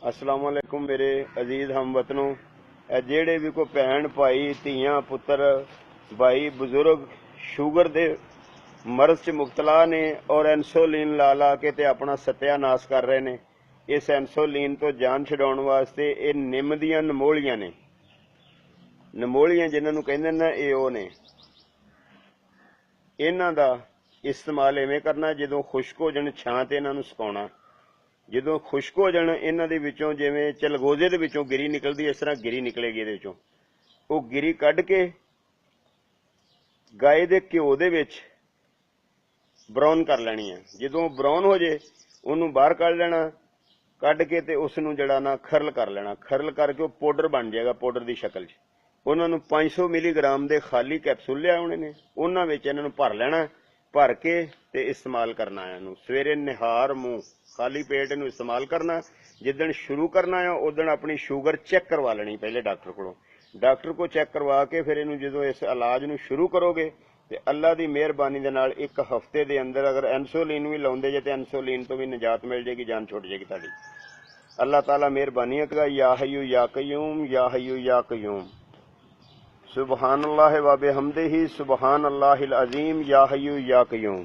अस्सलाम वालेकुम मेरे अजीज हमवतनों। जेड़े भी कोई भैन भाई धियां पुत्र भाई बजुर्ग शूगर दे मरज च मुबतला ने और इंसोलिन ला ला के ते अपना सत्यानाश कर रहे ने। इस इंसोलिन तो जान छुड़ाउण वास्ते ये निम दियां नमोलियां ने, नमोलियां जिन्हां नूं कहंदे ने ये ओ ने। इन्हां दा इस्तेमाल इवें करना जदों खुश्क हो जाण छां ते इन्हां नूं सुकाउणा। ਜਦੋਂ ਖੁਸ਼ਕ ਹੋ ਜਾਣ ਇਹਨਾਂ ਦੇ ਵਿੱਚੋਂ ਜਿਵੇਂ ਚਲਗੋਜ਼ੇ ਦੇ ਵਿੱਚੋਂ ਗਿਰੀ ਨਿਕਲਦੀ ਇਸ ਤਰ੍ਹਾਂ ਗਿਰੀ ਨਿਕਲੇਗੀ ਇਹਦੇ ਵਿੱਚੋਂ। ਉਹ ਗਿਰੀ ਕੱਢ ਕੇ ਗਾਏ ਦੇ ਘਿਓ ਦੇ ਵਿੱਚ ਬਰਾਊਨ ਕਰ ਲੈਣੀ ਹੈ। ਜਦੋਂ ਬਰਾਊਨ ਹੋ ਜੇ ਉਹਨੂੰ ਬਾਹਰ ਕੱਢ ਲੈਣਾ, ਕੱਢ ਕੇ ਤੇ ਉਸ ਨੂੰ ਜਿਹੜਾ ਨਾ ਖਰਲ ਕਰ ਲੈਣਾ। ਖਰਲ ਕਰਕੇ ਉਹ ਪਾਊਡਰ ਬਣ ਜਾਏਗਾ, ਪਾਊਡਰ ਦੀ ਸ਼ਕਲ 'ਚ। ਉਹਨਾਂ ਨੂੰ 500 ਮਿਲੀਗ੍ਰਾਮ ਦੇ ਖਾਲੀ ਕੈਪਸੂਲ ਲਿਆਉਣੇ ਨੇ, ਉਹਨਾਂ ਵਿੱਚ ਇਹਨਾਂ ਨੂੰ ਭਰ ਲੈਣਾ। भर के ते इस्तेमाल करना है। सवेरे निहार मुँह खाली पेट इनू इस्तेमाल करना। जिदन शुरू करना है उदन अपनी शुगर चेक करवा लेनी पहले डॉक्टर को। डॉक्टर को चेक करवा के फिर इनू जो इस इलाज नू शुरू करोगे तो अल्लाह की मेहरबानी दे नाल एक हफ्ते के अंदर अगर इंसोलिन भी लाउंदे जे तो इंसोलिन तो भी निजात मिल जाएगी, जान छुट जाएगी तुहाडी। अल्लाह ताला मेहरबानी करेगा। या हय्यू या कय्यूम, या हय्यू या कय्यूम। सुबहानल्लाह व बिहम्दिही, सुबहानल्लाहिल अज़ीम, या हय्यू या कय्यूम।